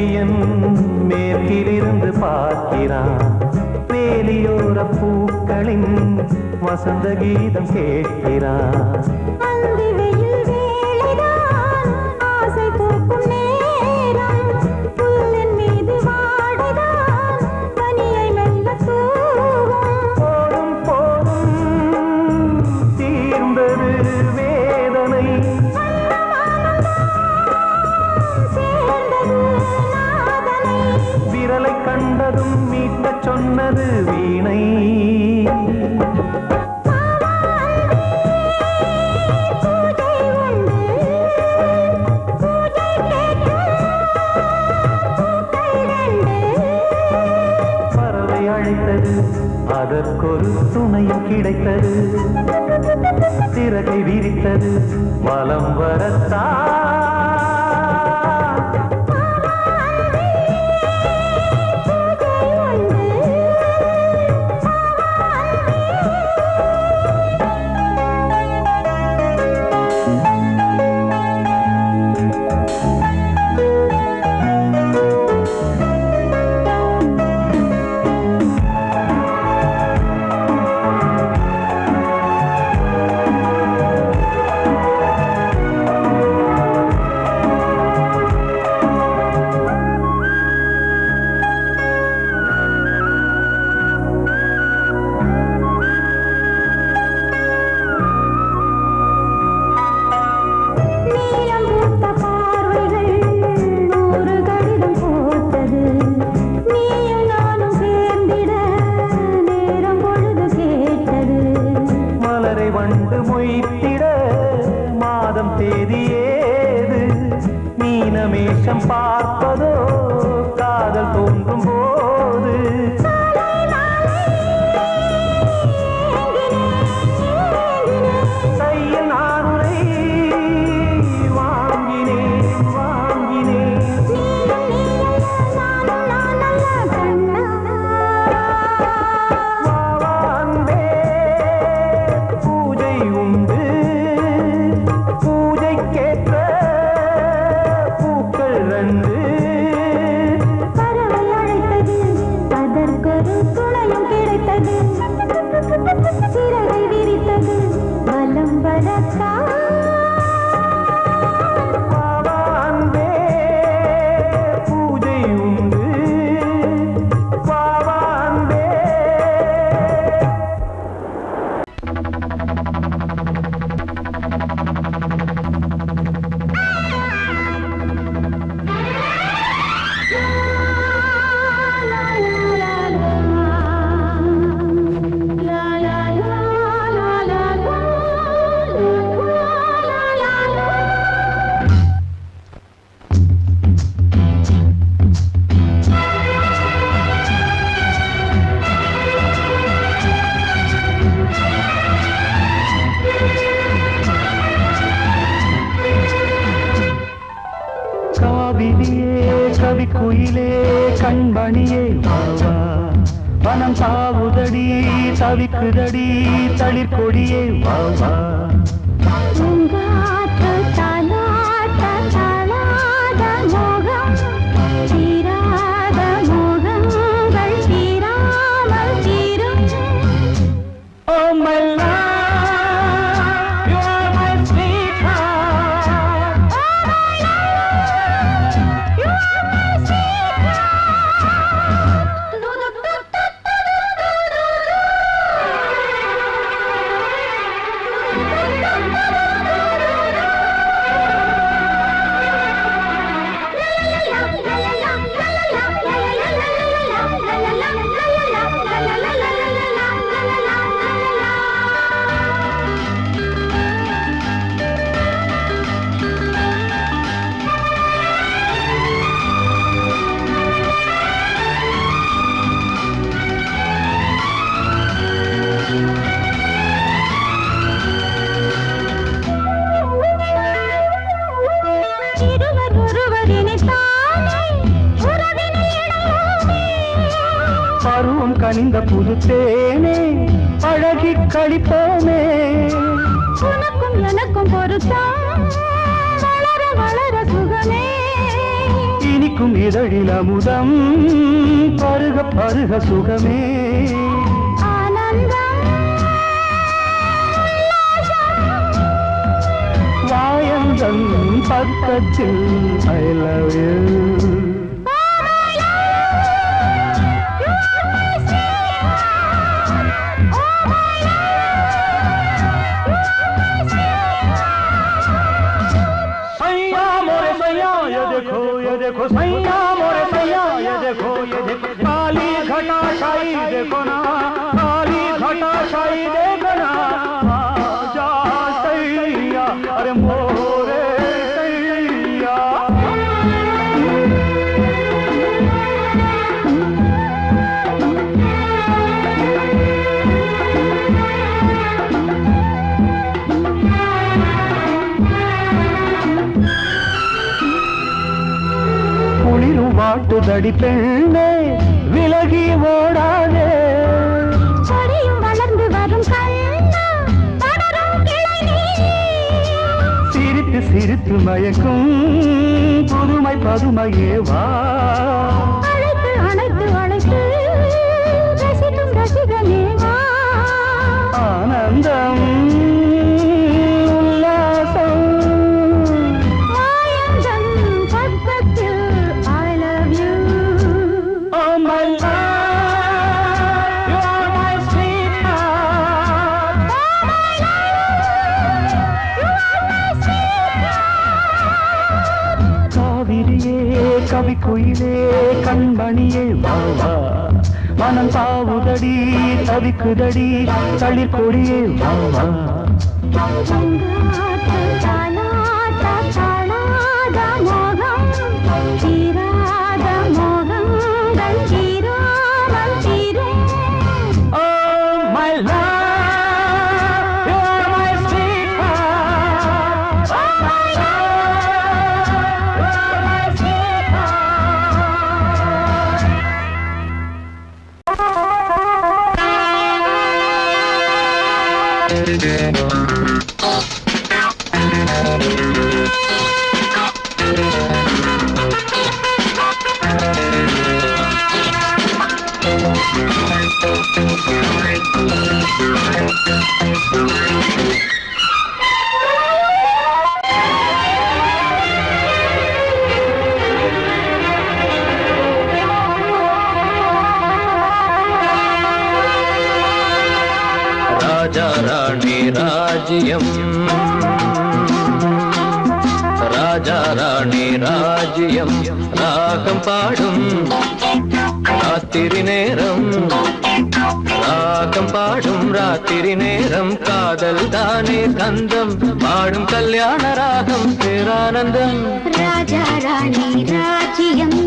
சூரியன் மேற்கிலிருந்து பார்க்கிறான். வேலியோர பூக்களின் வசந்த கீதம் கேட்கிறான். கண்டதும் மீட்ட சொன்னது வீணை. பறவை அழைத்தது, அதற்கொரு துணையும் கிடைத்தது. சிறகை விரித்தது, வலம் வரத்தா. வண்டு மொய்த்திட மாதம் தேதியேது. மீனமேஷம் பார்ப்பதோ காதல் தோன்றும் போது. கையில் நானுரை வாங்கினேன் வாங்கினேன். சிறகை விரித்தது, வலம் வரத்தா. பாவான்பே பூஜை உண்டு, பாவான்பே. கவிக்குயிலே கண்மணியே வாவா, வனம் தாவுதடி தவிக்குதடி தளிர்கொடியே வாவா. பருவம் கனிந்த புது தேனே அழகி கழிப்போமே. உனக்கும் எனக்கும் பொருத்தம் வளர வளர சுகமே. இனி இனிக்கும் இதழில் அமுதம் பருக பருக சுகமே வாயந்தன் பக்கத்தில் I love you देखो सैया मोरे सैया ये देखो काली घटा छाई देखो ना काली घटा छाई देखो ना जा सैया अरे मोरे सैया வாட்டுதடி பெண்ணே விலகி ஓடாதே கொடியும் வளர்ந்து வரும் கண்ணா படரும் கிளை சிரித்து சிரித்து மயக்கும் புதுமை பதுமையே வா அழைத்து அழைத்து அழைத்து ரசிக்கும் ரசிகனே வா ஆனந்தம் கவி குயிலே கண்மணியே வாவா மனம் பாவுதடி தவிக்குதடி தளிர் கொடியே வாவா ராஜா ராணி ராஜ்யம் ராஜா ராணி ராஜ்யம் ராகம் பாடும் ராத்திரி நேரம் ராகம் பாடும் ராத்திரி நேரம் காதல் தானே கந்தம் பாடும் கல்யாண ராகம் பேரானந்தம் ராஜா ராணி ராஜ்யம்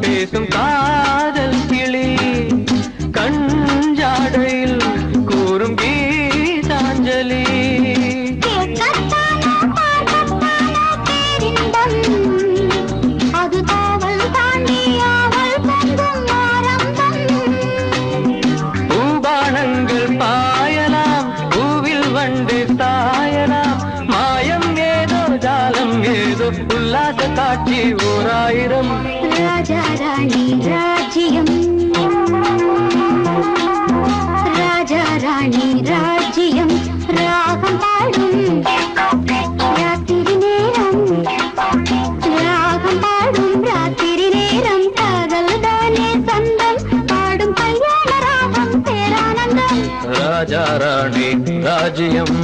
பேசும் காதல் கிளி கஞ்சாடையில் கூறும் கீதாஞ்சலி அது காவல் தாண்டி அவள் பொங்கும் ஆரம்பம் பூபானங்கள் பாயலாம் பூவில் வண்டு தாயலாம் மாயம் ஏதோ ஜாலம் ஏதோ உல்லாச காட்சி ஓராயிரம் ராஜா ராணி ராஜ்யம் ராஜா ராணி ராஜ்யம் ராகம் பாடும் ராத்திரி நேரம் ராகம் பாடும் ராத்திரி நேரம் காதல் தானே சந்தம் பாடும் கல்யாண ராகம் பேரானந்தம் ராஜா ராணி ராஜ்யம்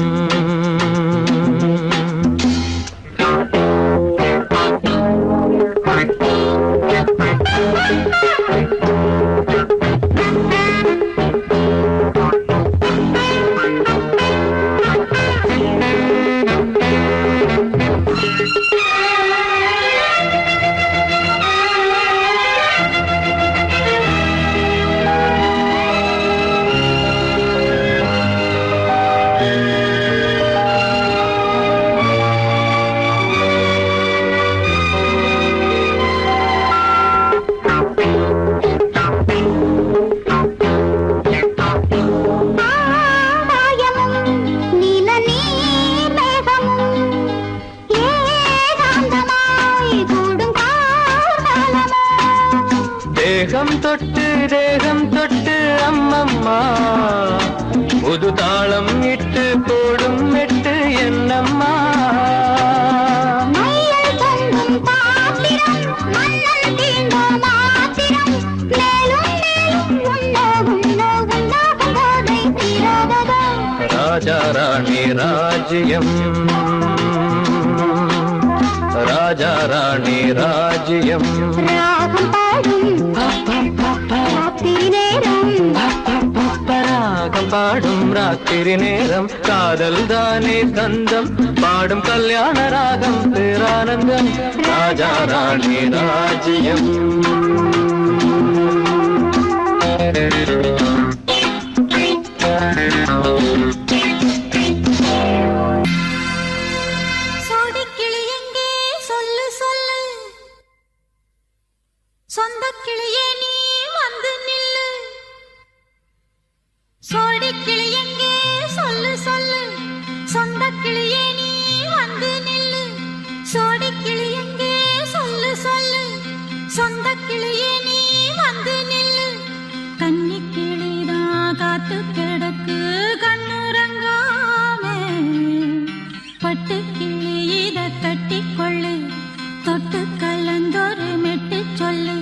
தேகம் தொட்டு அம்மம்மா புது தாளம் இட்டு போடும் மெட்டு என்னம்மா ராஜா ராணி ராஜ்யம் ராஜா ராணி ராஜ்யம் ராகம் பாடும் ராத்திரி நேரம் காதல் தானே தந்தம் பாடும் கல்யாண ராகம் பேரானந்தம் ராஜா ராணி ராஜ்யம் சொந்த கிளியே நீ வந்து நில்லு சோடி கிளி எங்கே சொல்லு சொல்லு சொந்த கிளியே நீ வந்து நில்லு சோடி கிளி எங்கே சொல்லு சொல்லு சொந்த கிளியே நீ வந்து நில்லு கன்னி கிளிதான் காத்து கிடக்கு கண்ணுறங்காமே பட்டு கிளி இத கட்டிக்கொள்ளு தொட்டு கலந்தொரு மெட்டு சொல்லு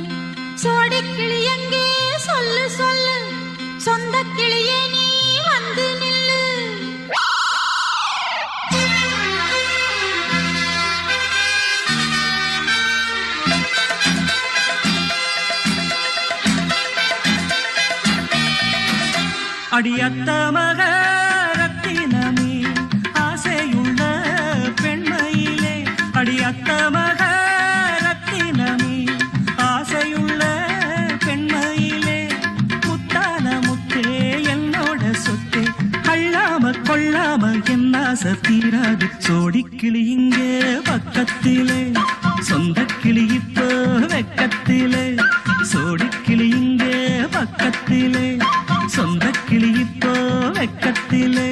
சோடி கிளி எங்கே சொல்லு சொல்லு சொந்த கிளியே நீ வந்து நில்லு அடியத்த மக ரத்தினமே ஆசையுள்ள பெண்மையிலே அடியத்த மக ரத்தினமே ஆசையுள்ள பெண்மையிலே முத்தான முத்தே என்னோட சொத்தே அள்ளாம கொள்ளாம என்ன தீராது சோடிக்கிளி இங்கே பக்கத்திலே சொந்த கிளி இப்போ வெக்கத்திலே சோடிக்கிளி இங்கே பக்கத்திலே சொந்த கிளி இப்போ வெக்கத்திலே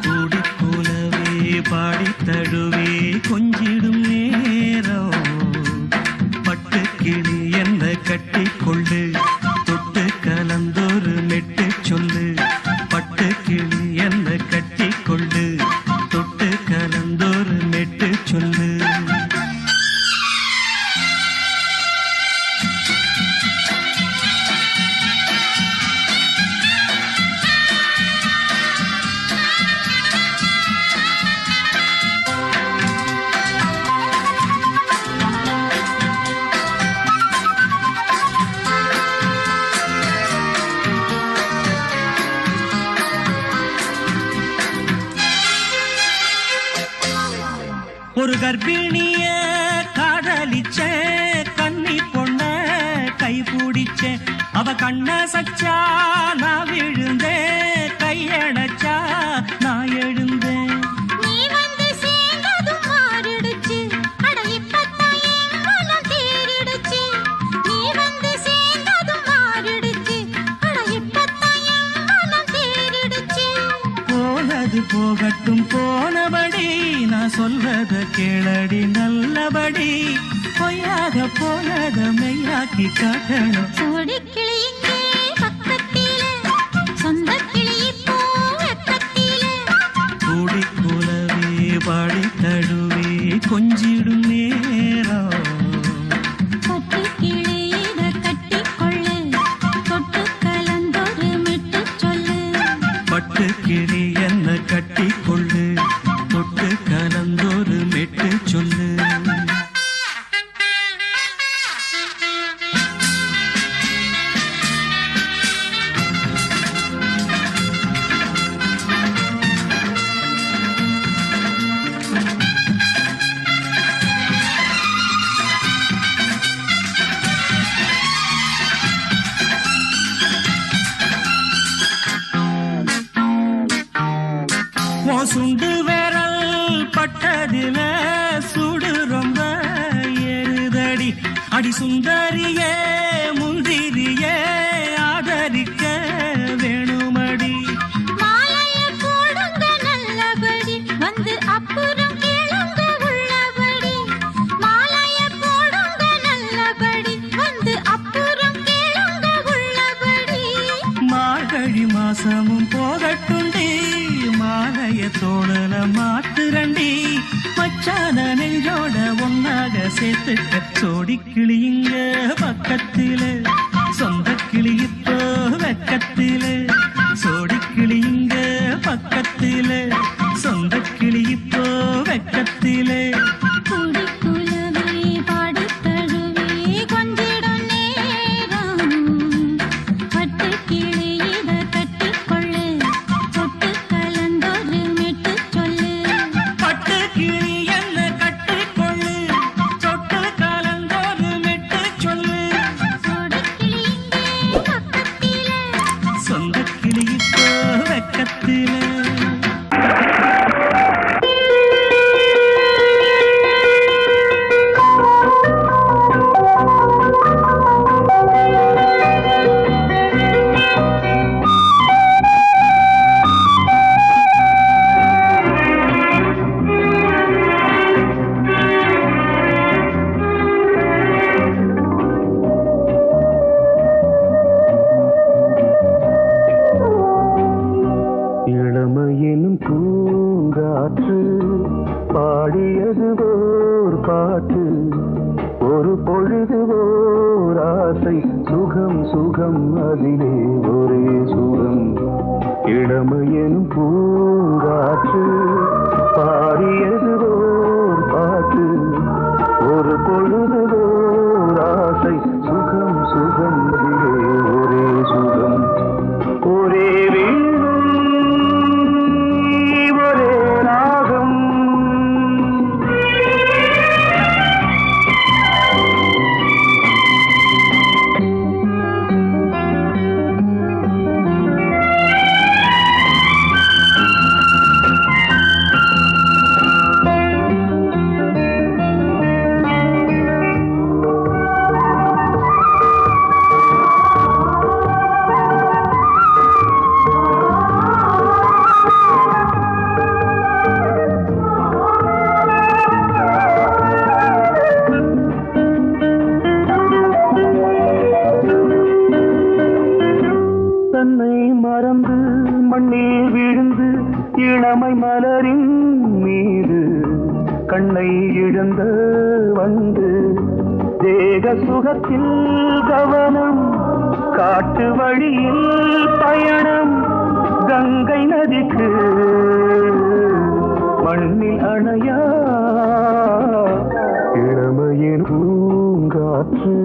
கூடி போலவே பாடி தழுவே கொஞ்சிடும் நேரம் பட்டு கிளி என்ன கட்டி கொள்ளு தொட்டு கலந்தொரு மெட்டு சொல்லு பட்டு கிளி என்ன கட்டி கொள்ளு தொட்டு கலந்தொரு மெட்டு சொல்லு ஒரு கர்ப்பிணிய காதலிச்ச கண்ணி பொண்ண கை பிடிச்ச அவ கண்ண சச்சா நான் விழுந்தேன் கையடைச்சா நான் எழுந்தேன் நீ வந்து சேர்ந்ததும் மாறிடுச்சு அட இப்பத்தான் என் மனம் தேறிடுச்சு நீ வந்து சேர்ந்ததும் மாறிடுச்சு அட இப்பத்தான் என் மனம் தேறிடுச்சு போனது போகட்டும் போனபடி நான் சொல்றத கேளடி நல்லபடி பொய்யாக போனத மெய்யாக்கி காட்டணும் சோடி கிளி இங்கே பக்கத்திலே சொந்த கிளி இப்போ வெக்கத்திலே கூடி கூலவே பாடி தழுவே கொஞ்சிடும் நேரம் பட்டு கிளி இத கட்டிக்கொள்ளு தொட்டு கலந்தொரு மெட்டு சொல்லு பட்டு கிளி என்ன கட்டி கொள்ளு தொட்டு கலந்தொரு மெட்டு சொல்லு சுண்டு விரல் பட்டதில சுடு ரொம்ப ஏறுதடி அடி சுந்தரியே முந்திரியே ஆதரிக்க வேணுமடி மாலைய போடுங்க நல்லபடி வந்து அப்புறம் கேளுங்க உள்ளபடி மாலைய போடுங்க நல்லபடி வந்து அப்புறம் கேளுங்க மாசமும் போகட்டுண்டி மாலைய தோழல மாத்துரண்டி மச்சான நெஞ்சோட ஒன்னாக சேர்த்துக்க சோடி கிளியுங்க பக்கத்தில சொந்த கிளி இப்போ வெக்கத்தில சோடி கிளியுங்க பக்கத்தில சொந்த கிளி இப்போ வெக்கத்தில குடிக்குலவே பாடித்தழுவே கொஞ்சிடும் நேரம் பட்டு கிளி இத கட்டிக்கொள்ளு தொட்டு கலந்தொரு மெட்டு சொல்லு பட்டு கிளி என்ன கட்டிக்கொள்ளு சொட்டு கலந்தோரு மெட்டு சொல்லு சோடிக்கிளி இங்கே பக்கத்திலே சொந்த கிளி இப்போ வெக்கத்தில இளமையினும் பூங்காற்று பாடியது ஓர் பாட்டு ஒரு பொழுது ஓர் ஆசை சுகம் சுகம் அதிலே ஒரே சுகம் இளமையினும் பூங்காற்று பாடியது ஓர் பாட்டு ஒரு பொழுது ஓர் ஆசை சுகம் சுகம் அதிலே ஒரே சுகம் ஒரே தன்னை மறந்து மண்ணில் விழுந்து இளமை மலரின் மீது கண்ணை இழந்த வந்து தேக சுகத்தில் கவனம் காட்டு வழியில் பயணம் கங்கை நதிக்கு மண்ணில் அணையா இளமையின் பூங்காற்று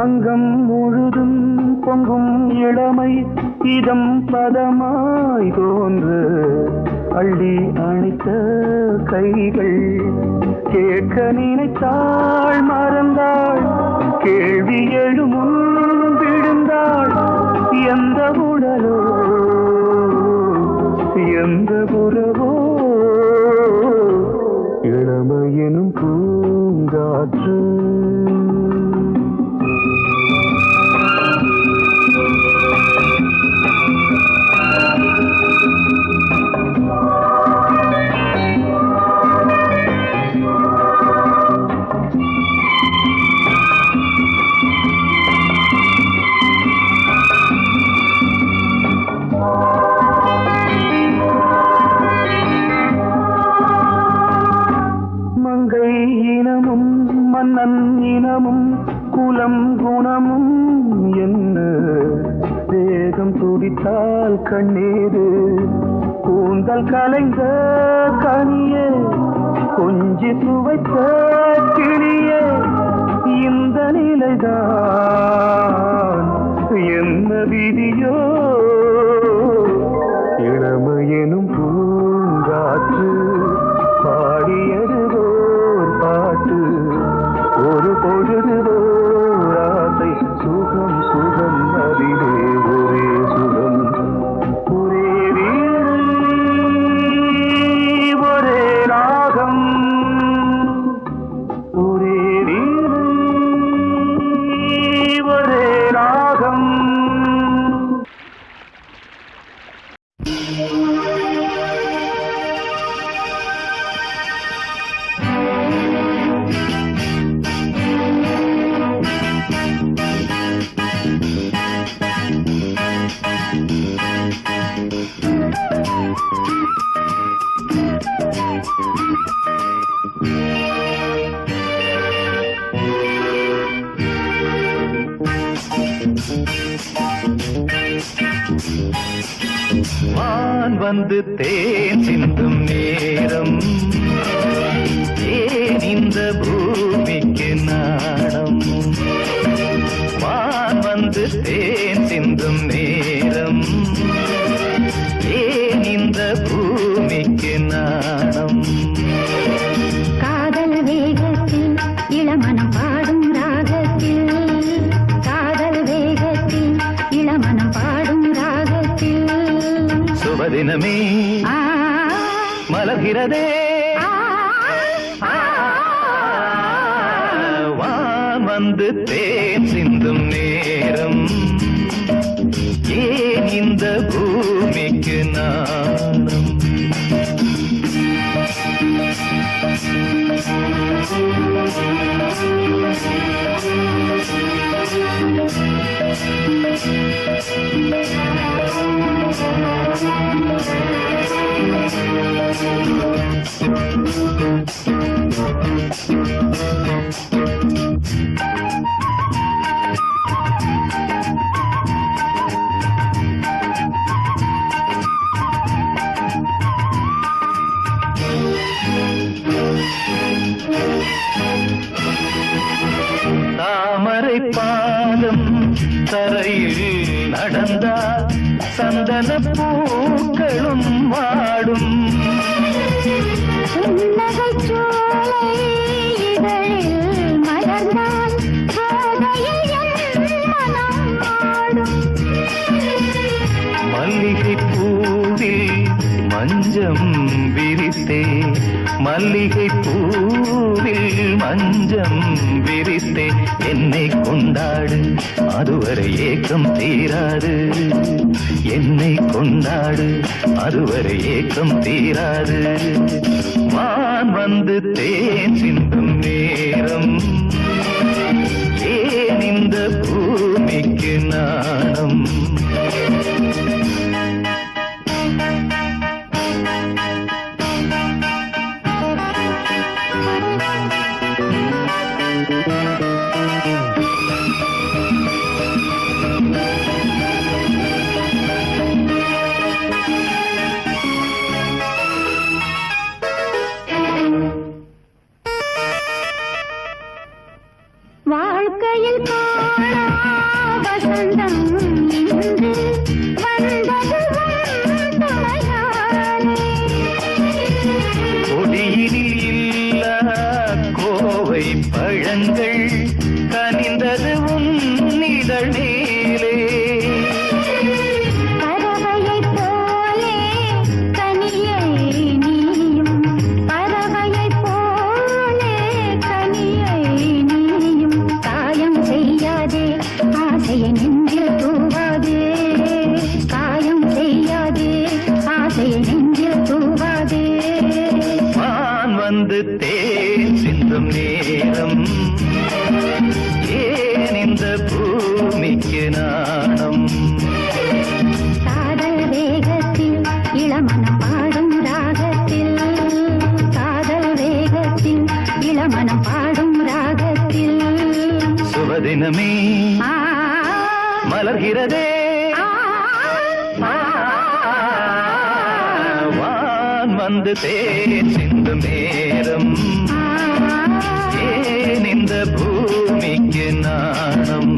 அங்கம் முழுதும் பொங்கும் இளமை இதம் பதமாய் தோன்று அள்ளி அணைத்த கைகள் கேட்க நினைத்தாள் மறந்தாள் கேள்வி எழுமுன் விழுந்தாள் எந்த உடலோ எந்த புறவோ இளமையெனும் பூங்காற்று மங்கை இனமும் மன்னன் இனமும் குலம் குணமும் என்ன தேகம் துடித்தால் கண்ணீரு கூந்தல் கலைந்த கனியே கொஞ்சி துவைத்த கிளியே இந்த நிலைதான் என்ன விதியோ இளமையெனும் பூங்காற்று பாடியது ஓர் பாட்டு ஒரு பொழுது ஓர் ஆசை சுகம் சுகம் அதிலே ஒரே சுகம் ஒரே வீடு ஒரே ராகம் வான் வந்து தேன் சிந்தும் நேரம் ஏன் இந்த பூமிக்கு நாணம் வான் வந்து தேன் சிந்தும் நேரம் ஏன் இந்த பூமிக்கு நாணம் காதல் வேகத்தில் இளமனம் பாடும் ராகத்தில் காதல் வேகத்தில் இளமனம் பாடும் ராகத்தில் சுபதினமே மலர்கிறதே வான் வந்து தேன் சிந்தும் நேரம் ஏன் இந்த பூமிக்கு நாணம் தாமரை பாதம் தரையில் நடந்தால் சந்தன பூக்களும் வாடும் புன்னகைச் சோலை இதழில் மலர்ந்தால் கோதையில் என் மனம் ஆடும். மல்லிகை பூவில் மஞ்சம் விரித்தே மல்லிகை பூவில் மஞ்சம் விரித்தே என்னை கொண்டாடு அதுவரை ஏக்கம் தீராது என்னை கொண்டாடு அதுவரை ஏக்கம் தீராது வான் வந்து தேன் சிந்தும் நேரம் ஏன் இந்த பூமிக்கு நாணம் வாழ்க்கையில் காணா வசந்தம் இன்று வந்தது துணையானே. கொடியினில் இல்ல கோவை பழங்கள் கனிந்தது உன்னிதழ் நீலே பறவையைப் போலே கனியை நீயும் பறவையைப் போலே கனியை நீயும் காயம் செய்யாதே ஆசையை நெஞ்சில் தூவாதே காயம் செய்யாதே ஆசையை நெஞ்சில் தூவாதே வான் வந்து தேன் சிந்தும் நேரம் ஏன் இந்த பூமிக்கு நாணம் காதல் வேகத்தில் இளமனம் பாடும் ராகத்தில் காதல் வேகத்தில் இளமனம் பாடும் ராகத்தில் சுபதினமே ஆ, மலர்கிறதே ஆ, ஆ, வான் வந்து தேன் சிந்தும் நேரம் ஏன் இந்த பூமிக்கு நாணம்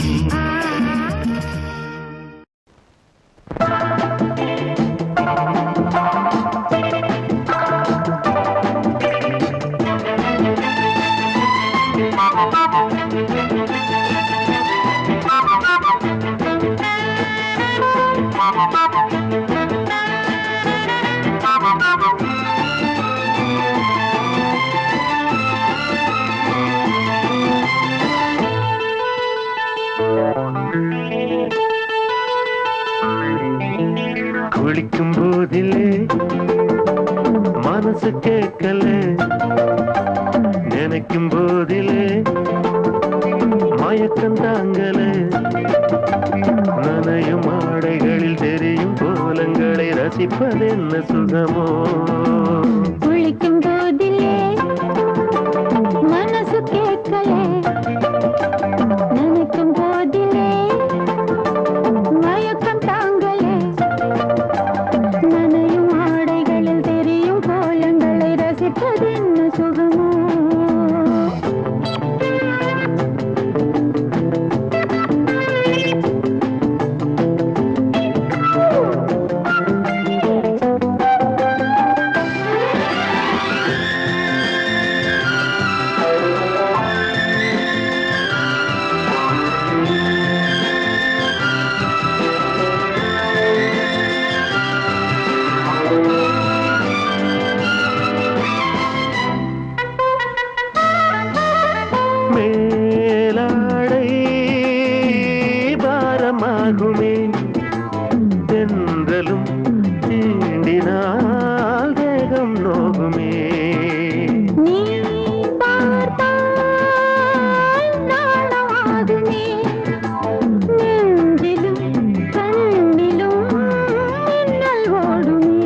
குளிக்கும் போதிலே மனசு கேட்கல நினைக்கும் போதிலே மயக்கம் தாங்கல நனையும் ஆடைகளில் தெரியும் கோலங்களை ரசிப்பதென்ன சுகமோ குளிக்கும் போதிலே மனசு கேட்கலே நினைக்கும் போதிலே மயக்கம் தாங்கலே நனையும் ஆடைகளில் தெரியும் கோலங்களை ரசிப்பதென்ன சுகமோ மேலாடை பாரமாகுமே தென்றலும் தீண்டினால் தேகம் நோகுமே நீ பார்த்தால் நாணமாகுமே நெஞ்சிலும் கண்ணிலும் மின்னல் ஓடுமே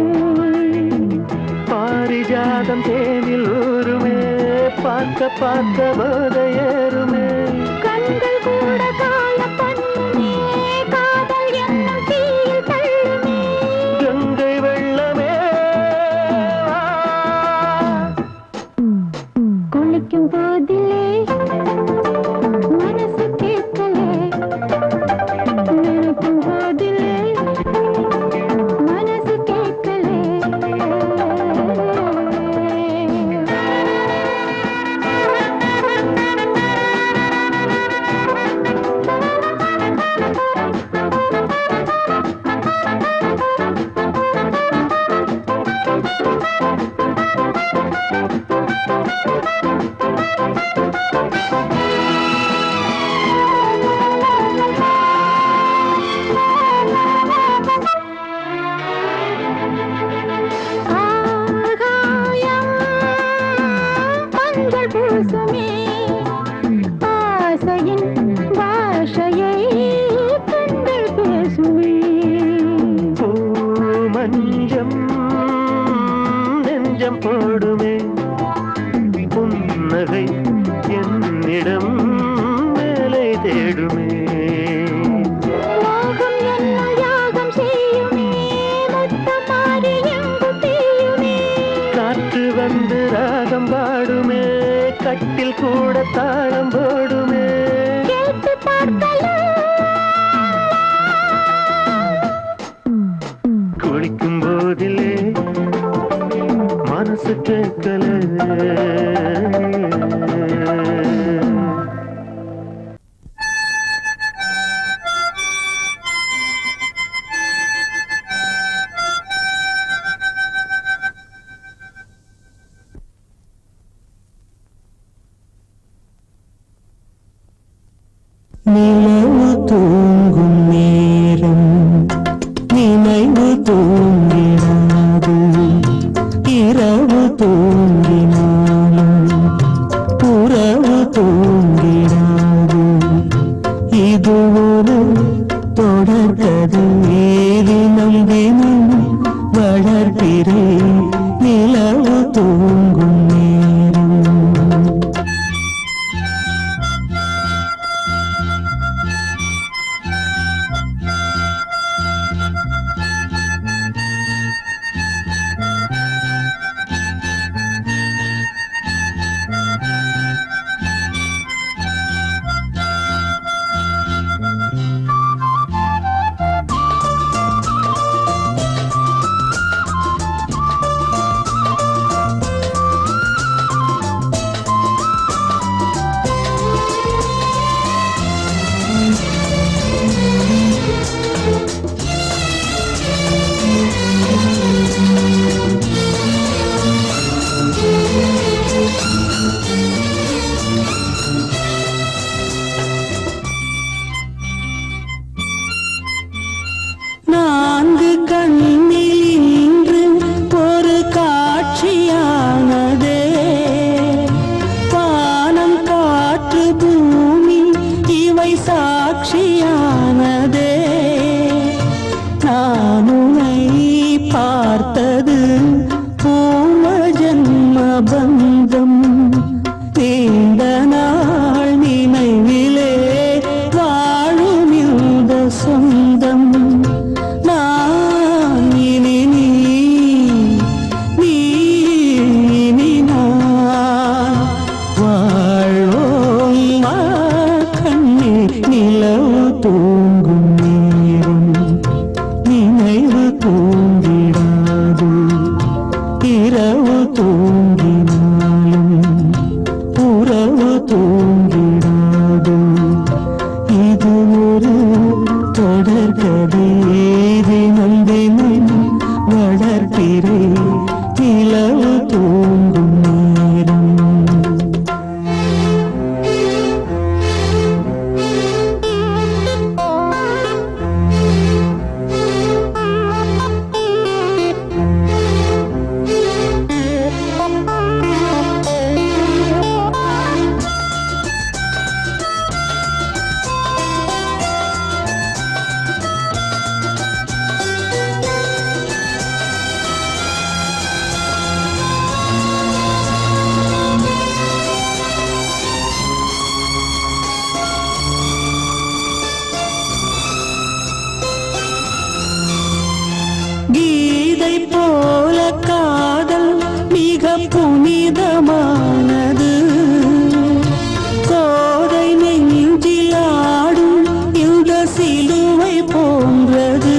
பாரிஜாதம் தேனில் ஊருமே பார்க்க பார்க்க போதையேறுமே கண்கள் கூட காய பண்ணுமே காதல் என்னும் தீயில் தள்ளுமே கங்கை வெள்ளமே குளிக்கும் போதிலே மனசு கேட்கலே நினைக்கும் போதிலே மனசு கேட்கலே ஆகாயம் மஞ்சள் பூசுமே ஆசையின் பாஷையை கண்கள் பேசுமே பூ மஞ்சம் நெஞ்சம் போடுமே புன்னகை என்னிடம் மேலே தேடுமே மோகம் என்னும் யாகம் செய்யுமே முத்தமாரி எங்கும் தீயுமே காற்று வந்து ராகம் பாடுமே கட்டில் கூட தாளம் போடுமே கேட்டு பார்க்கலாம் குளிக்கும் போதிலே மனசு கேட்கல நிலவு தூங்கும் நேரம் நினைவு தூங்கினாது இரவு தூங்கினாலும் உறவு தூங்கினாது இது ஒரு தொடர்கதை தினம் தினம் வளர்கிறேன் நிலவு தூங்கும் நேரம் பந்தம் நீண்ட நாள் நினைவிலே வாழும் இந்த சொந்தம் நான் இனி நீ இனி நான் வாழ்வோம் வா கண்ணே நிலவு தூங்கும் நேரம் நினைவு தூங்கிடாது இரவு தூங்கினாலும் உறவு தூங்கிடாது இது ஒரு தொடர்கதை தினம் தினம் வளர்ப்பிறை நிலவு தூங்கும் நேரம் கீதை போல காதல் மிக புனிதமானது கோதை நெஞ்சில் ஆடும் இந்த சிலுவை போன்றது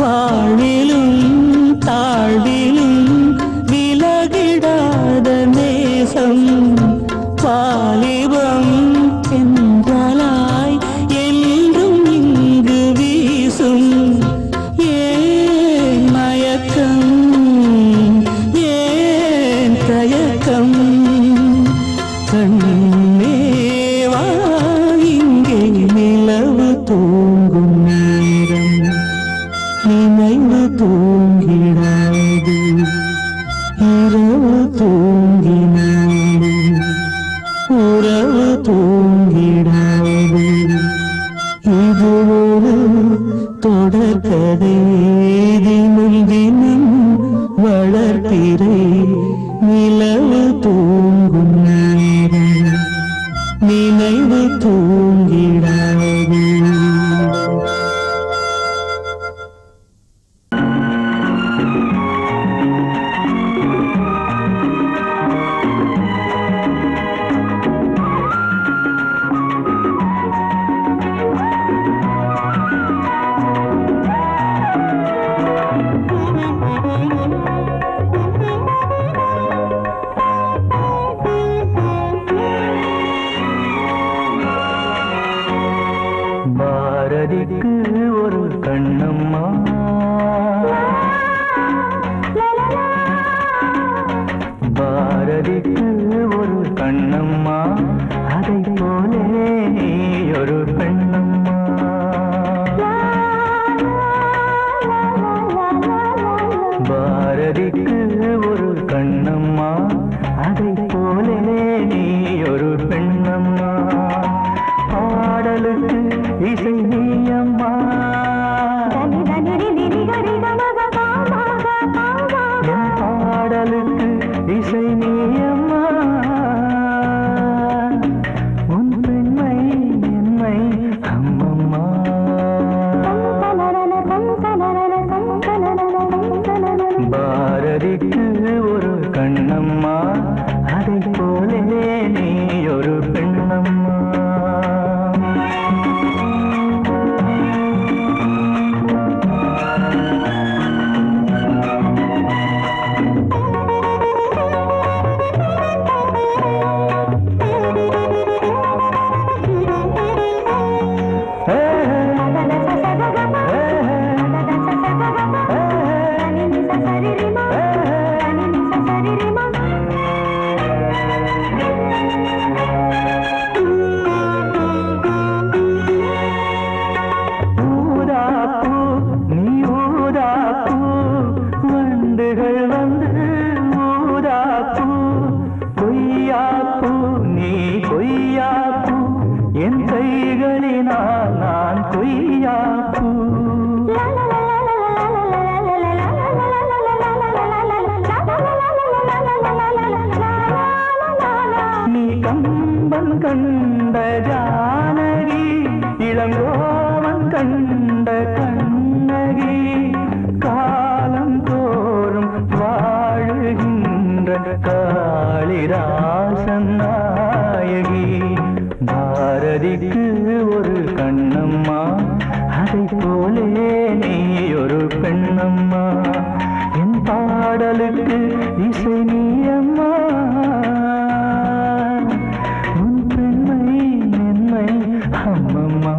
வாழ்விலும் தாழ்விலும் விலகிடாத நேசம் வாலிபம் என்றாலாய் என்றும் இங்கு வீசும் ஏன் மயக்கம் ஏன் தயக்கம் கண்ணேவா இங்கே நிலவு தூங்கும் நேரம் நினைவு தூங்கிடாது இரவு தூங்கினாலும் உறவு தூங்கிடாது இது ஒரு தொடர்கதை தினம் தினம் வளர்ப்பிறை நிலவு தூங்கும் நேரம் நினைவு தூங்கிடாது பாரதிக்கு ஒரு கண்ணம்மா பாரதிக்கு ஒரு கண்ணம்மா அதை போலே நீ ஒரு பெண்ணம்மா பாரதிக்கு ஒரு கண்ணம்மா அதை போலே நீ ஒரு பெண்ணம்மா பாடலுக்கு இசை நீயம்மா என் பாடலுக்கு இசை நீயம்மா உன் பெண்மை என்னை அம்மம்மா பாரதிக்கு இளங்கோவன் கண்ட கண்ணகி காலம் தோறும் வாழுகின்ற காளிதாசன் நாயகி. பாரதிக்கு ஒரு கண்ணம்மா, அதை போலே நீ ஒரு பெண்ணம்மா. என் பாடலுக்கு இசை நீ அம்மா, உன் பெண்மை மென்மை அம்மம்மா.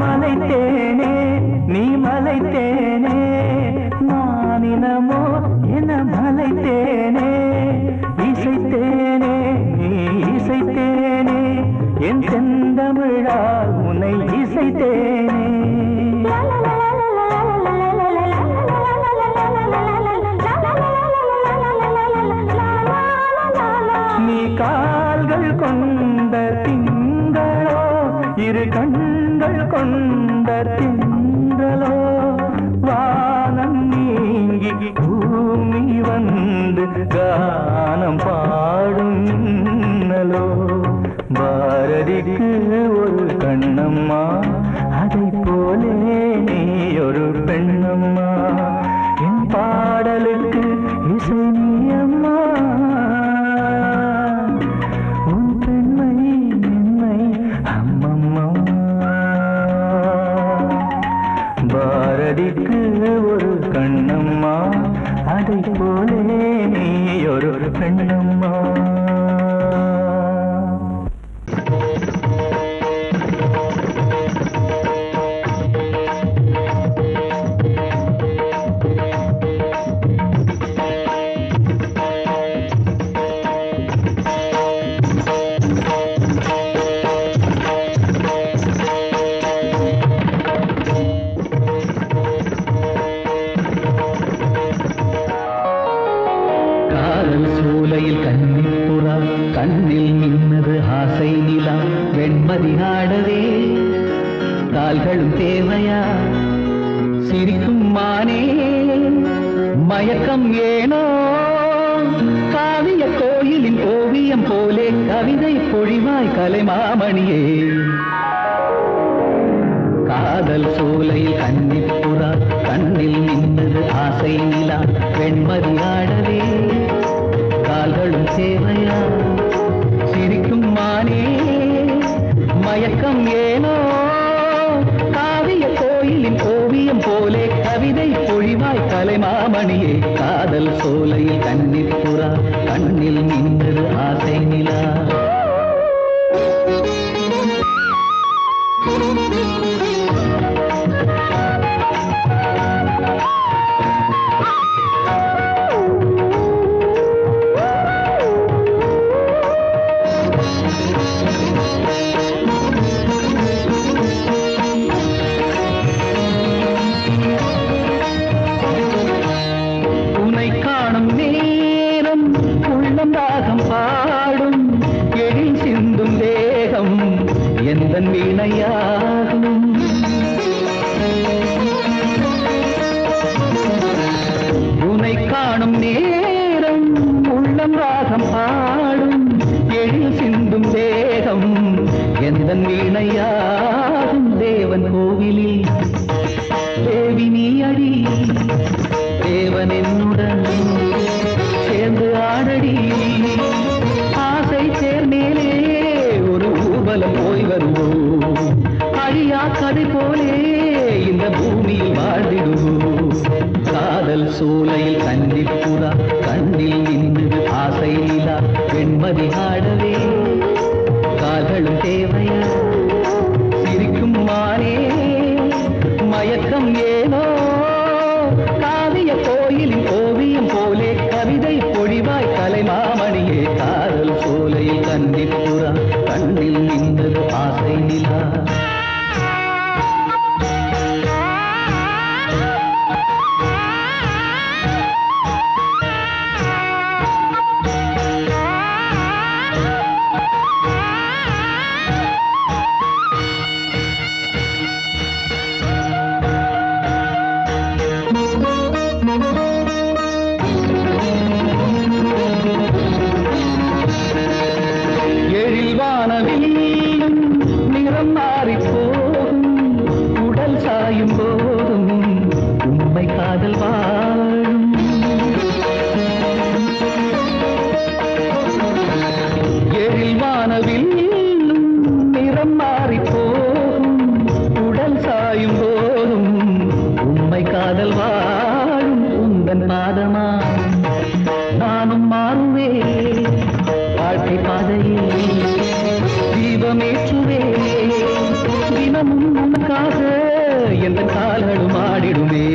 மலைத்தேனே நீ மலைத்தேனே, மானினமோ என மலைத்தேனே. இசைத்தேனே நீ இசைத்தேனே, என் செந்தமிழால் உன்னை இசைத்தேனே. நீ கால்கள் கொண்ட திங்களோ, இரு கண்கள் கொண்ட திங்களோ, வானம் நீங்கி பூமி வந்து கானம் பாடும் மின்னலோ. பாரதிக்கு ஒரு கண்ணம்மா, அதை போலே நீ ஒரு பெண்ணம்மா. என் பாடலுக்கு இசை நீ அம்மா, உன் பெண்மை மென்மை அம்மம்மா. பாரதிக்கு ஒரு கண்ணம்மா, அதை போலே நீ ஒரு பெண்ணம்மா. சூலையில் கன்னிப்புறா கண்ணில் நின்னது ஆசை நிலா. வெண்மதி ஆடவே கால்களும் தேவையா, சிரிக்கும் மானே மயக்கம் ஏனோ. காவிய கோயிலின் ஓவியம் போலே கவிதை பொழிவாய் கலைமாமணியே. காதல் சூலையில் கன்னிப்புறா கண்ணில் நின்னது ஆசை நிலா. வெண்மதி ஆடவே கால்களும் சேவையா, சிரிக்கும் மானே மயக்கம் ஏனோ. காவிய கோயிலின் ஓவியம் போலே கவிதை பொழிவாய் கலைமாமணியே. காதல் சோலையில் கன்னிப்புறா கண்ணில் நின்றது ஆசை நிலா. வீணையாகும் உனை காணும் நேரம் உள்ளம் ராகம் பாடும் எழில் சிந்தும் தேகம் எந்தன் வீணையாகும். தேவன் கோவிலில் தேவி நீ அடி, தேவன் என்னுடன் சேர்ந்து ஆடடி. ஆசை சேர்மேலே ஒரு ஊர்வலம் போய் வருவோம், அழியா கதை போலே இந்த பூமியில் வாழ்ந்திடுவோம். காதல் சோலையில் கன்னிப்புறா கண்ணில் நின்று ஆசை நிலா. வெண்மதி ஆடவே கால்களும் தேவையா, சிரிக்கும் மானே மயக்கம் ஏனோ. காவிய கோயிலின் ஓவியம் போலே கவிதை பொழிவாய் கலைமாமணியே. காதல் சோலையில் எந்த கால்களும் ஆடிடுமே.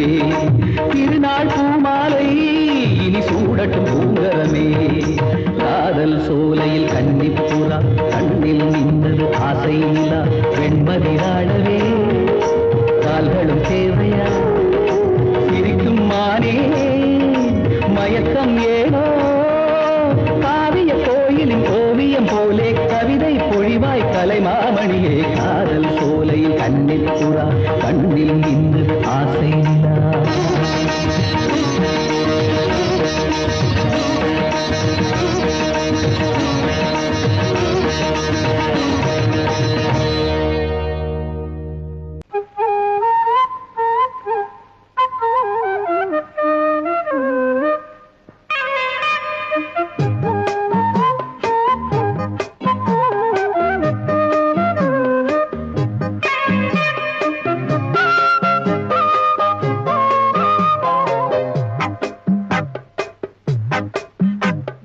திருநாள் பூமாலை இனி சூடட்டும் பூங்கரமே. காதல் சோலையில் கன்னிப்புறா கண்ணில் நின்றது ஆசை நிலா. வெண்மதிராடவே கால்களும் தேவையா? சிரிக்கும் மானே மயக்கம் ஏனோ? காவிய கோயிலின் ஓவியம் போலே கவிதை பொழிவாய் கலைமாமணியே. காதல் சோலையில் கண்ணில் புறா கண்ணில் நின்றது ஆசை நிலா.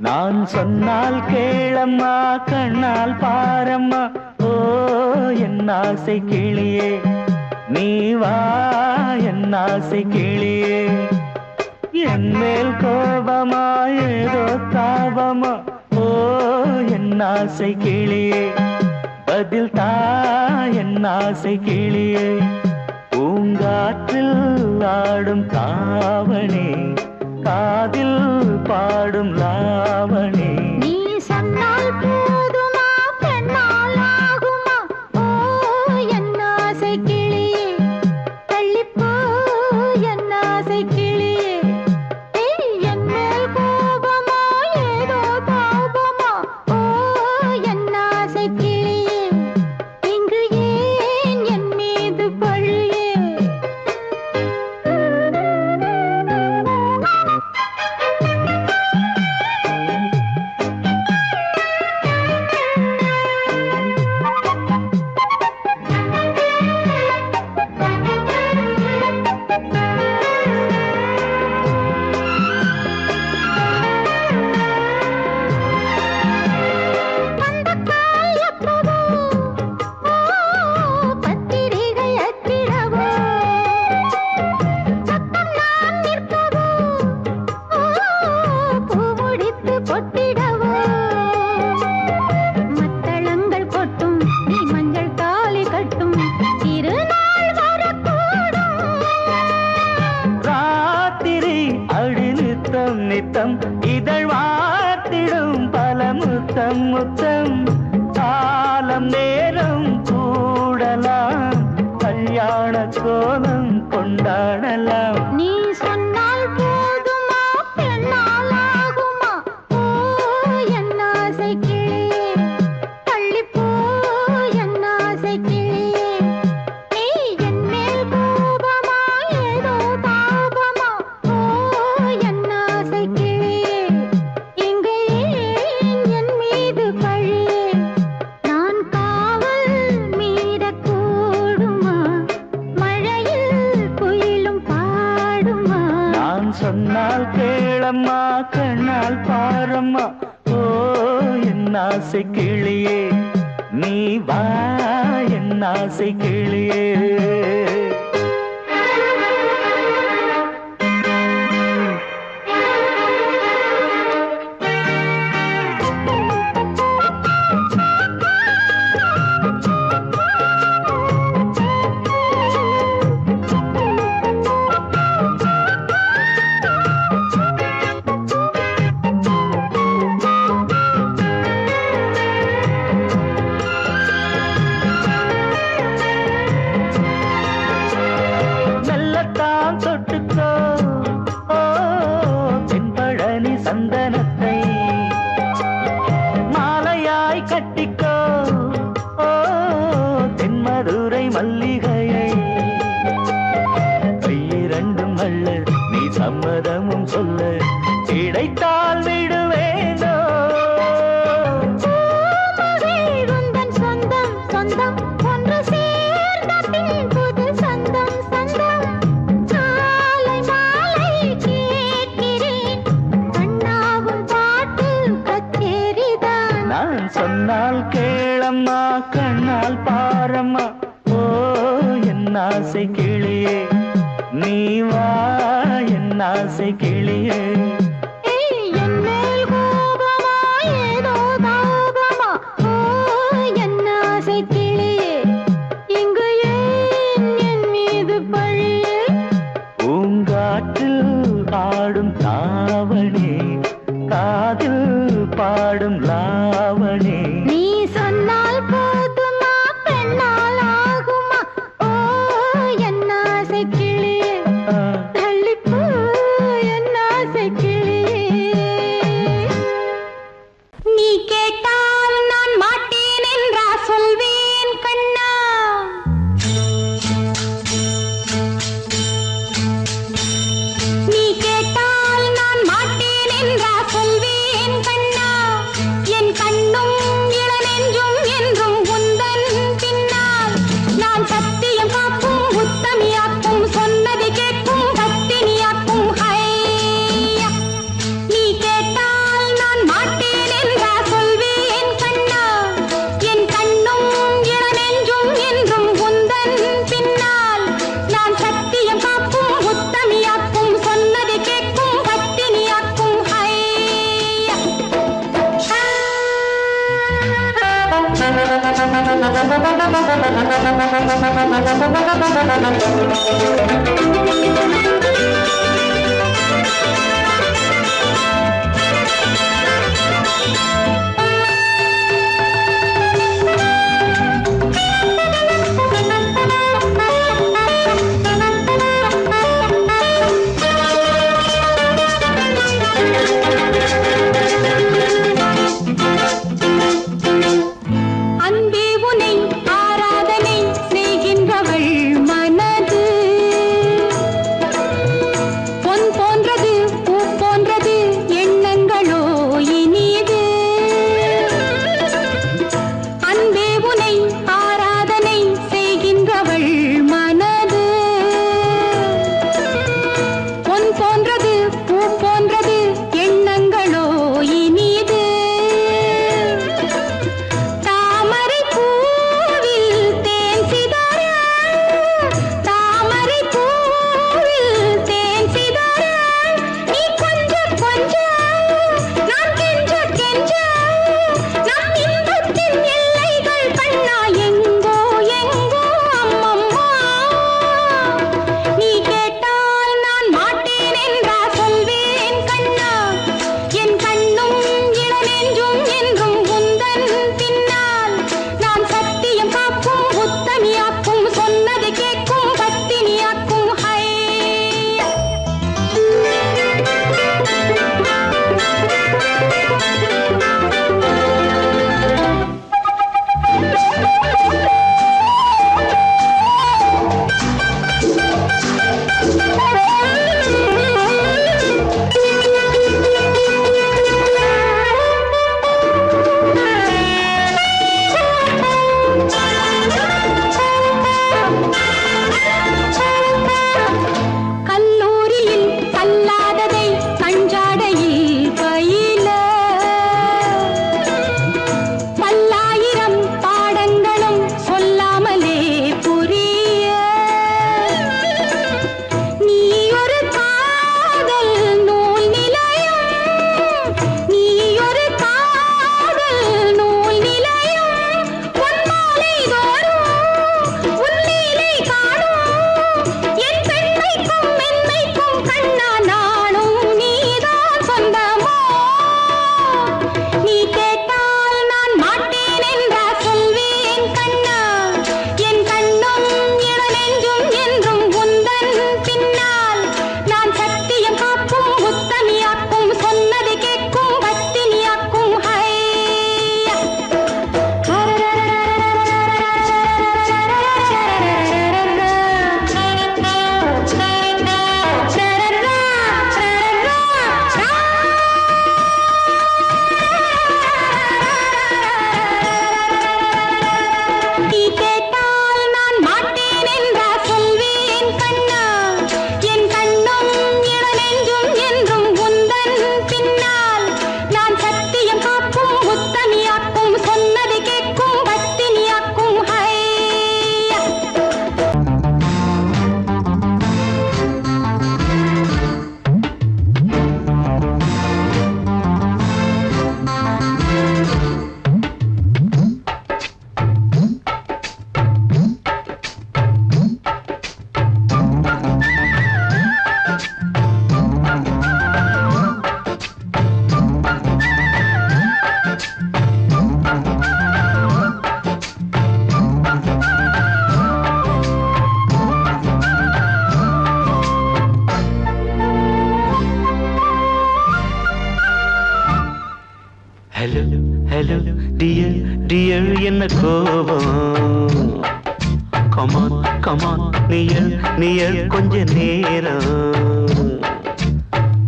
நான் சொன்னால் கேளம்மா கண்ணால் பாரம்மா. ஓ என் ஆசை கிளியே நீ வா என் ஆசை கிளியே. என் மேல் கோபமா ஏதோ தாபமா? ஓ என் ஆசை கிளியே பதில் தா என் ஆசை கிளியே. பூங்காற்றில் ஆடும் தாவணி காதில் பாடும் லாவணி. நீ சொன்னால் போதுமா பெண்ணால் ஆகுமா? ஓ என் ஆசை கிளியே தள்ளிப்போ என் ஆசை கிளியே. என் மேல் கோபமா ஏதோ தாபமா? ஓ என் ஆசை கிளியே இங்கு ஏன் என் மீது பழியே? நித்தம் இதழ் வார்த்திடும் பல முத்தம் முத்தம். காலம் நேரம் கூடலாம் கல்யாண கோலம் கொண்டாடலாம். நீ சொன்னால் போதுமா பெண்ணால் ஆகுமா? ஓ என் ஆசை கிளியே தள்ளிப்போ என் ஆசை கிளியே. நீ என் மேல் கோபமா ஏதோ தாபமா? ஓ என் ஆசை கிளியே இங்கே என் மீது பழியே. நான் காவல் மீறக்கூடுமா? மழையில் குயிலும் பாடுமா? நான் சொன்னால் கேளம்மா கண்ணால் பாரம்மா. ஓ என் ஆசை கிளியே நீ வா என் ஆசை கிளியே. சந்தனத்தை மாலையாய் கட்டிக்கோ ஓ தென்மதுரை மல்லிகையை. கையிரண்டும் அல்ல நீ சம்மதமும் சொல்ல கிடைத்தால் விடுவேனோ. சொந்தம் சொந்தம் ஒன்று சேர்ந்த பின் புது சொந்தம் சொந்தம். காலை மாலை கேட்கிறேன் கண்ணாவும் பாட்டு கச்சேரிதான். நான் சொன்னால் கேளம்மா கண்ணால் பாரம்மா. ஓ என் ஆசை கிளியே ஆசை கிளியே என் மேல் கோபமா ஏதோ தாபமா ஓ என் ஆசை கிளியே இங்கு ஏன் என் மீது பழியே பூங்காற்றில் ஆடும் தாவணி காதில் பாடும் லாவணி நீ சொன்னால் போதுமா பெண்ணால் ஆகுமா ஓ என் ஆசை கிளியே தள்ளிப்போ என் ஆசை கிளியே நீ கேட்டால் நான் மாட்டேன் என்றா சொல்வேன் கண்ணா நீ கேட்டால் நான் மாட்டேன் என்றா சொல்வேன் கண்ணா என் கண்ணும் இளநெஞ்சும் என்றும் உந்தன் பின்னால் நான் சத்தியம் காக்கும் உத்தமியாக்கும் சொன்னதை கேட்கும் பத்தினியாக்கும் ஹையா நீ கேட்டால் நான் மாட்டேன் என்றா சொல்வேன் கண்ணா என் கண்ணும் இளநெஞ்சும் என்றும் உந்தன் பின்னால் நான் சத்தியம் காக்கும் உத்தமியாக்கும் சொன்னதை கேட்கும் பத்தினியாக்கும் ஹையா அன்பே உனை ஆராதனை செய்கின்றவள் மனது கோபம் கமான் கமான் நீயல் கொஞ்ச நேரம்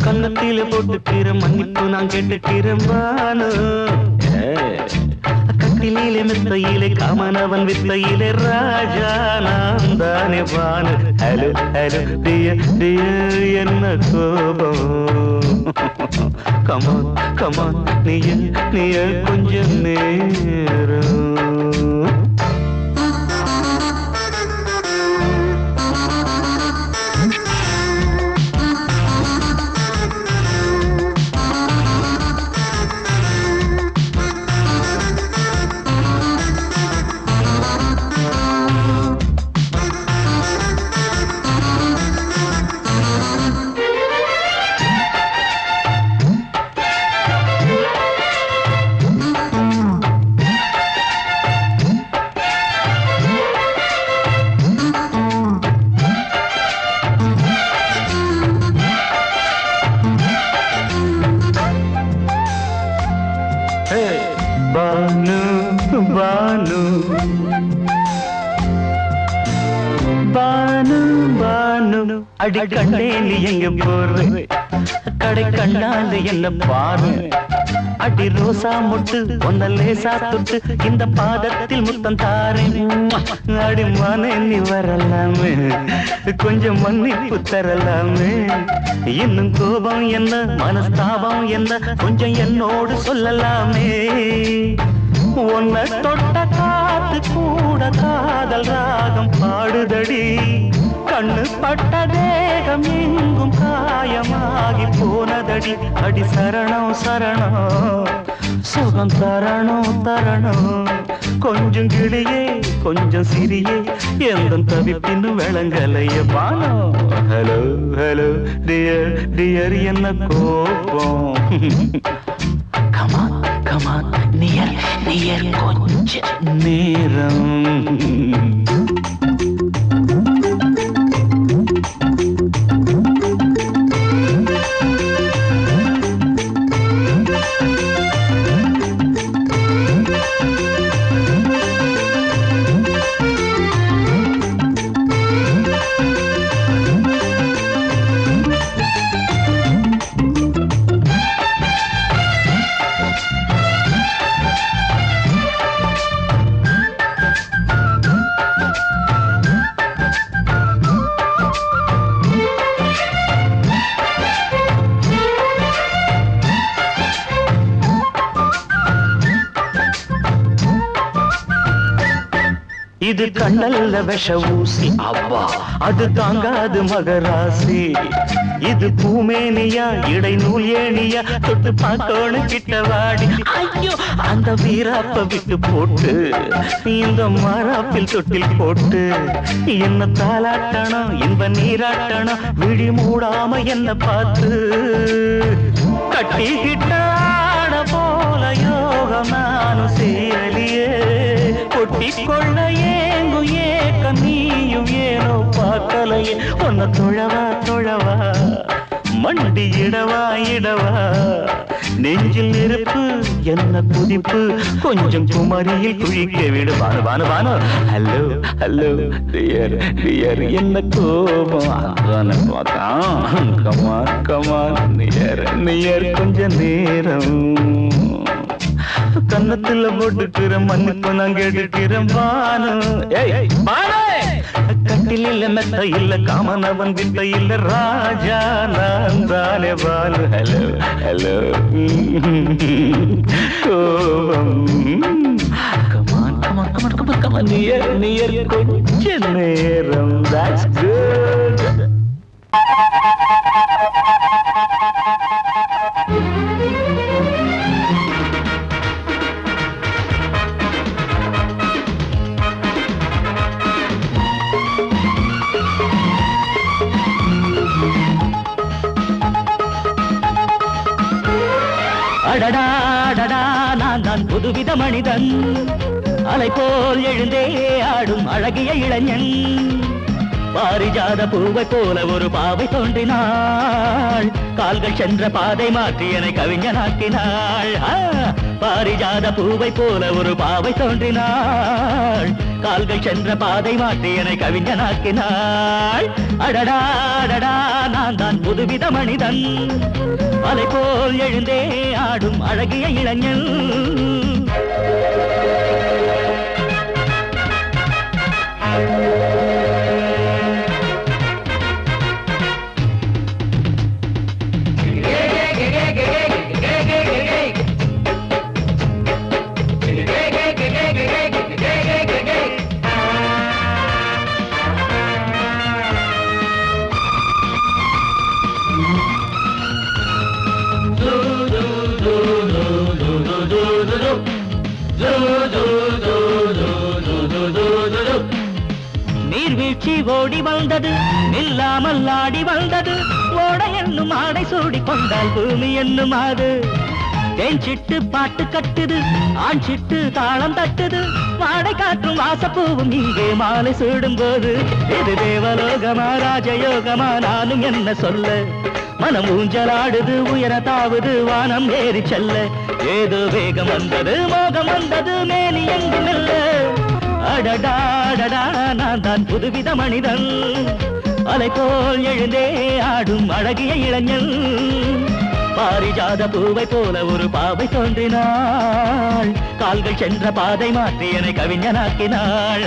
கன்னத்தில போட்டுக்கிற மன்னிப்பு நான் கேட்டுக்கிறேன் வானு கட்டிலே மெத்தையிலே காமனவன் வித்தையிலே ராஜா நான் தானே வானு ஹலோ ஹலோ டியர் என்ன கோபம் கமான் கமான் நீயல் கொஞ்ச நேரம் பானு பானு பானு பானு அடி கண்டே நீ எங்க போற கடை கண்டாந்து என்ன பாரு அடி ரோசா முட்டு ஒன்ன லேசா தொட்டு இந்த பாதத்தில் முத்தம் தாரேன் அடி மானே நீ வரலாமே கொஞ்சம் மன்னிப்பு தரலாமே இன்னும் கோபம் என்ன மனஸ்தாபம் என்ன கொஞ்சம் என்னோடு சொல்லலாமே உன்னை தொட்ட காத்து கூட காதல் ராகம் பாடுதடி கண்ணு பட்ட தேகம் எங்கும் காயமாகி போனதடி அடி சரணம் சரணம் சுகம் தரணும் தரணும் கொஞ்சம் கிளியே கொஞ்சம் சிறியே எந்த தவிப்பின்னு விளங்கலைய பானோ ஹலோ ஹலோ டியர் டியர் என்ன கோபம் கமான் கமான் நியர் கொஞ்ச நேரம் இது கண்ணல்ல விஷ ஊசி அவ்வா அது தாங்காது மகராசி இது பூமேனியா இடை நூல் ஏனியா தொட்டு பார்க்கணும் கிட்டவாடி ஐயோ அந்த வீராப்ப விட்டு போட்டு இந்த மாறாப்பில் தொட்டில் போட்டு என்ன தாளாட்டணும் இன்ப நீராட்டணும் விழி மூடாம என்ன பார்த்து கட்டிக்கிட்ட போல யோகம் நானும் சேரலியே கொட்டி கொள்ள ஏங்கும் ஏக்க நீயும் ஏனோ பார்க்கலையே உன்னை தொழவா தொழவா மண்டி இடவா இடவா நெஞ்சில் நெருப்பு என்ன குதிப்பு கொஞ்சம் குமரியில் குழிக்க விடு வானு வானு வானு ஹலோ ஹலோ டியர் டியர் என்ன கோபம் அதான பார்த்தான் கமான் கமான் நியர் கொஞ்ச நேரம் கன்னத்துல போட்டுக்கிற மன்னிப்பு நான் கேட்டுக்கிறேன் பானு கட்டில மெத்த இல்ல காமனவன் வித்த இல்ல ராஜா நான் தானே பானு ஹலோ ஹலோ கோபம் come on come on come on come on come on near கொஞ்ச நேரம் that's good அடடா அடடா நான் புதுவித மனிதன் அலை போல் எழுந்தே ஆடும் அழகிய இளைஞன் பாரிஜாத பூவை போல ஒரு பாவை தோன்றினாள் கால்கள் சென்ற பாதை மாற்றி என்னை கவிஞனாக்கினாள் பாரிஜாத பூவை போல ஒரு பாவை தோன்றினாள் கால்கள் சென்ற பாதை மாற்றி என்னை கவிஞனாக்கினாள் அடடா அடடா நான் தான் புதுவித மனிதன் அலை போல் எழுந்தே ஆடும் அழகிய இளைஞன் நீர்வீழ்ச்சி ஓடி வந்தது நில்லாமல் ஆடி வந்தது ஓட என்னும் ஆடை சூடி கொண்டால் பூமி என்னும் ஆடு தேன் சிட்டு பாட்டு கட்டுது ஆண் சிட்டு தாளம் தட்டுது மாடை காற்றும் வாசப்பூவும் இங்கே மாலை சூடும் போது இது தேவலோகமா ராஜயோகமா நானும் என்ன சொல்ல மனம் ஊஞ்சலாடுது உயர தாவுது வானம் ஏறி செல்ல ஏதோ வேகம் வந்தது மோகம் வந்தது மேனி எங்கும் இல்ல அடடா நான் தான் புதுவித மனிதன் அலை போல் எழுந்தே ஆடும் அழகிய இளைஞன் பாரிஜாத பூவை போல ஒரு பாவை தோன்றினாள் கால்கள் சென்ற பாதை மாற்றி என்னை கவிஞனாக்கினாள்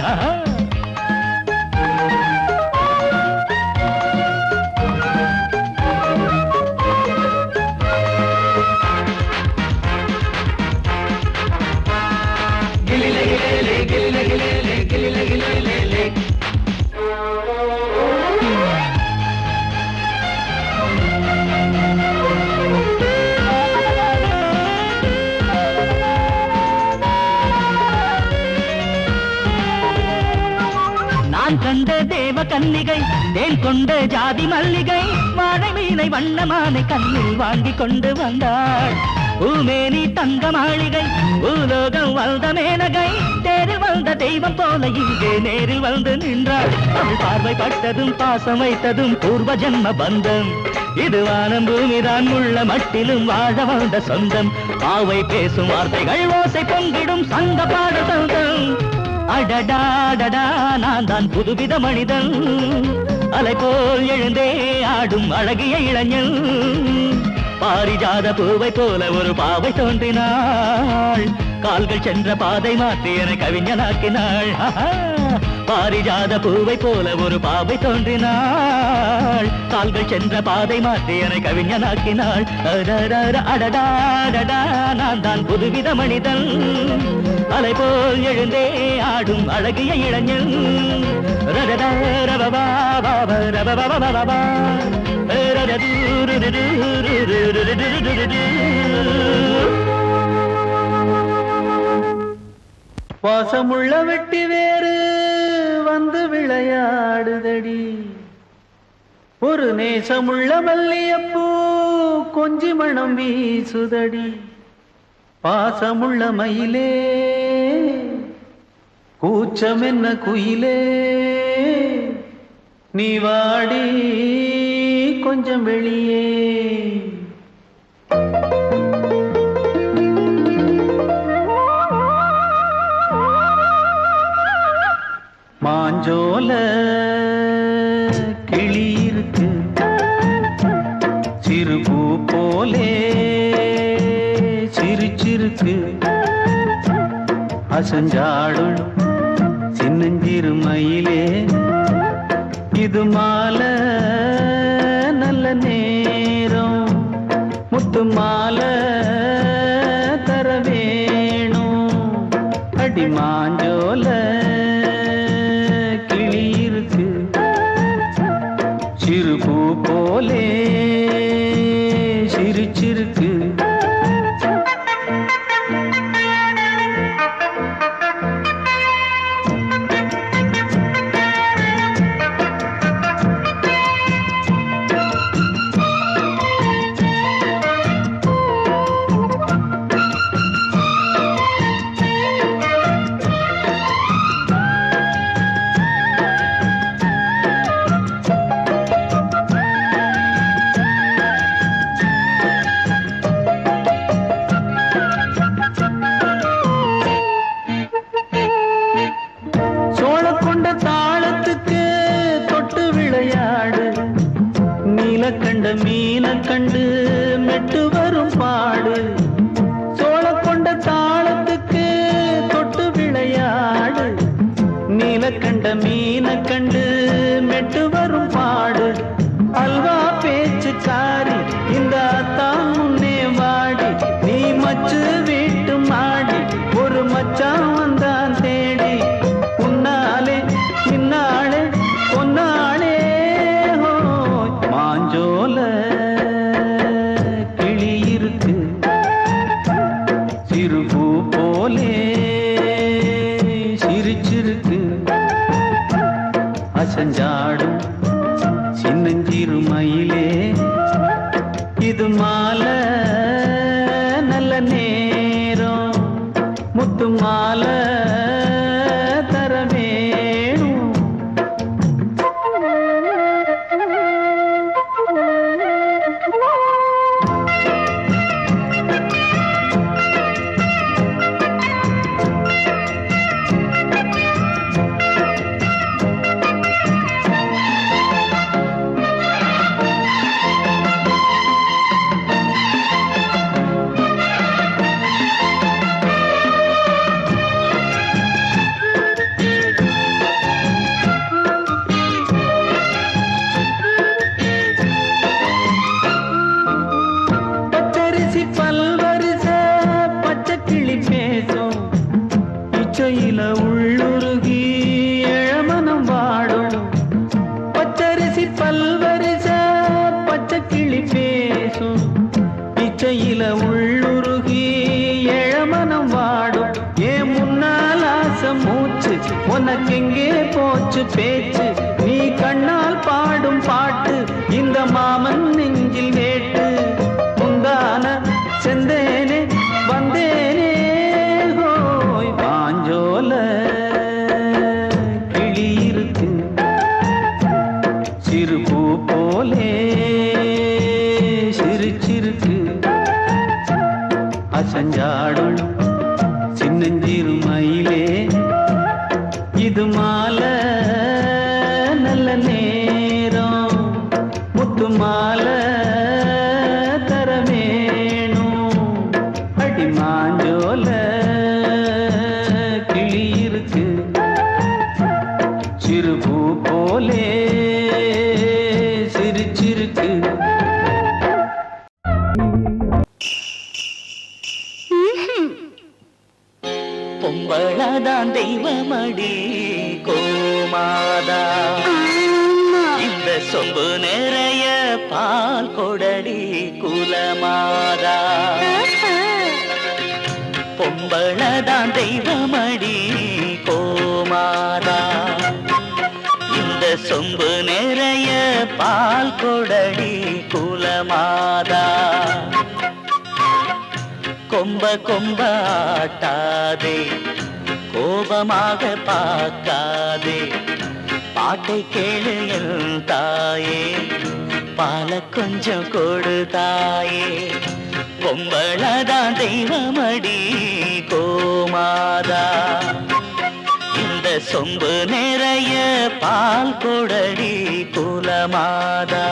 நான் கண்ட தேவ கன்னிகை தேன் கொண்ட ஜாதி மல்லிகை வாழை மீனை வண்ணமானை கண்ணில் வாங்கி கொண்டு வந்தாள் பூமேனி தங்க மாளிகை பூலோகம் வந்த மேனகை தேரில் வந்த தெய்வம் போல இங்கே நேரில் வந்து நின்றாள் அவள் பார்வை பட்டதும் பாசம் வைத்ததும் பூர்வ ஜன்ம பந்தம் இது வானம் பூமிதான் உள்ள மட்டிலும் வாழ வந்த சொந்தம் பாவை பேசும் வார்த்தைகள் ஓசை பொங்கிடும் சங்க பாட சொந்தம் அடடா நான் தான் புதுவித மனிதன் அலை போல் எழுந்தே ஆடும் அழகிய இளைஞன் பாரிஜாத பூவை போல ஒரு பாவை தோன்றினாள் கால்கள் சென்ற பாதை மாற்றி என்னை கவிஞனாக்கினாள் பாரிஜாத பூவை போல ஒரு பாவை தோன்றினாள் கால்கள் சென்ற பாதை மாற்றி என்னை கவிஞனாக்கினாள் அடடா நான் தான் புதுவித மனிதன் அலை போல் எழுந்தே ஆடும் அழகிய இளைஞன் வாசமுள்ள வெட்டி வேறு வந்து விளையாடுதடி ஒரு நேசமுள்ள மல்லியப்பூ கொஞ்சி மணம் வீசுதடி பாசமுள்ள மயிலே கூச்சம் என்ன குயிலே நீ வாடி கொஞ்சம் வெளியே மாஞ்சோல கிளி இருக்கு சிறுபூ போலே சிரிச்சிருக்கு அசஞ்சாடும் சின்னஞ்சிறு மயிலே இது மாலை நல்ல நேரம் முத்து மாலை தர வேணும் அடி மாஞ்சோல கிளி இருக்கு சிறுபூ போலே சிரிச்சிருக்கு கண்ட மீனை கண்டு மெட்டு வரும் பாடு சோழ கொண்ட தாளத்துக்கு தொட்டு விளையாடு நீல கண்ட மீனை கண்டு மெட்டு வரும் பாடு அல்வா பேச்சுக்காரி இந்த தான் முன்னே வாடி நீ மச்சு வீட்டு மாடி ஒரு மச்சான் வந்தான் தேடி உன்னாலே பின்னாலே பொன்னாலே மாஞ்சோல கிளி இருக்கு சிறுபூ போலே சிரிச்சிருக்கு அசஞ்சாடும் சின்னஞ்சிறு மயிலே இது மாலை நல்ல நேரம் முத்து மாலை தர வேணும் பச்சரிசி பல்வரிச பச்சை கிளி பேசும் இச்சையில உள்ளுருகி இளமனம் வாடும் பச்சரிசி பல்வரிச பச்சை கிளி பேசும் இச்சையில உள்ளுருகி இளமனம் வாடும் ஏன் முன்னால் ஆசை மூச்சு உனக்கெங்கே போச்சு பேச்சு நீ கண்ணால் பாடும் பாட்டு இந்த மாமன் நெஞ்சில் வேட்டு முந்தான செந்தேனே வந்தேனே ஹோய் பாஞ்சோல கிளி இருக்கு சிறுபூ போலே சிரிச்சிருக்கு அசஞ்சாடும் சின்னஞ்சிறு மயிலே இது மாலை நல்ல நேரம் முத்து மாலை தர வேணும் அடி மாஞ்சோல கிளி இருக்கு சிறுபூ போலே சிரிச்சிருக்கு பொம்பளதான் தெய்வமடி கோமாதா இந்த சொம்பு நிறைய பால் கொடடி குலமாதா பொம்பளதான் தெய்வமடி கோமாதா இந்த சொம்பு நிறைய பால் கொடடி குலமாதா கொம்ப கொம்ப ஆட்டாதே கோபமாக பார்க்காதே பாட்டை கேளு என் தாயே பால கொஞ்சம் கொடு தாயே பொம்பளதான் தெய்வமடி கோமாதா இந்த சொம்பு நிறைய பால் கொடடி குலமாதா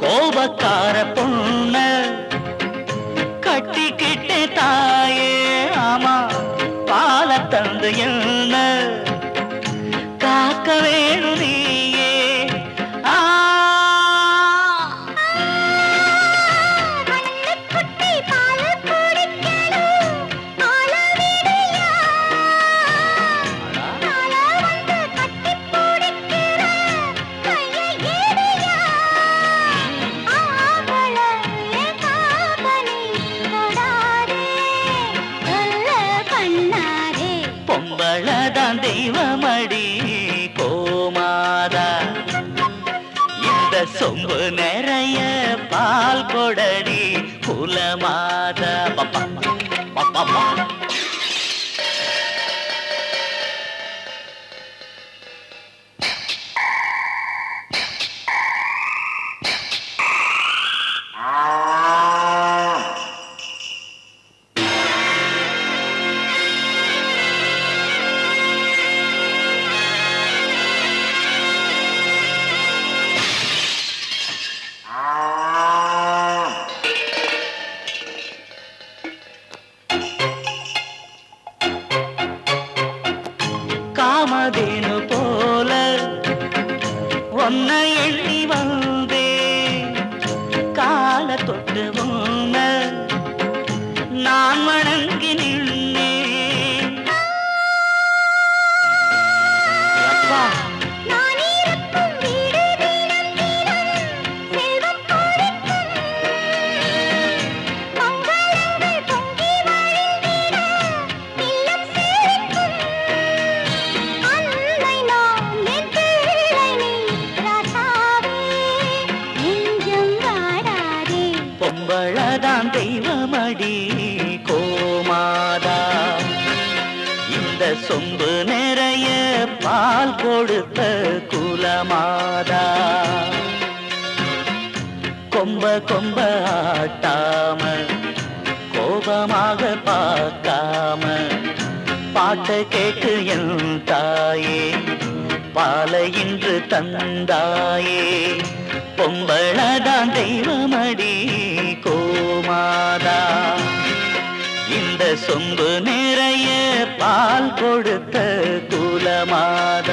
கோபக்கார பொண்ண கட்டிக்கிட்டே தாயே ஆமா பால தந்து என்ன காக்க வேணும் நீயே ஆ குட்டி பால் குடிக்கணும் பால விடியா பால வந்து கட்டி பிடிக்கிற கையை ஏடியா ஆவளே காவலி கொடாரே நல்ல கண்ணாரே பொம்பளதான் தெய்வமடி கோமாதா இந்த சொம்பு நிறைய பால் கொடடி குலமாதா பப்பா பப்பா காமதேனு போல உன்னை எண்ணி வந்தே கால தொட்டு உன்ன நான் வணங்கி நின்னேன். அப்பா நான் இருக்கும் வீடு தினம் தினம் செல்வம் கொழிக்கும். மங்களங்கள் பொங்கி வழிந்திட இல்லம் செழிக்கும். அன்னை நான் என் பிள்ளை நீ ராசாவே நெஞ்சம் வாடாதே. பொம்பளதான் தெய்வமடி கோமாதா இந்த சொம்பு நிறைய பால் கொடுத்த குலமாதா கொம்ப கொம்ப ஆட்டாம கோபமாக பார்க்காம பாட்ட கேட்டு என் தாயே பாலை இன்று தந்தாயே பொம்பளதான் தெய்வமடி கோமாதா இந்த சொம்பு நிறைய பால் கொடுத்த குலமாதா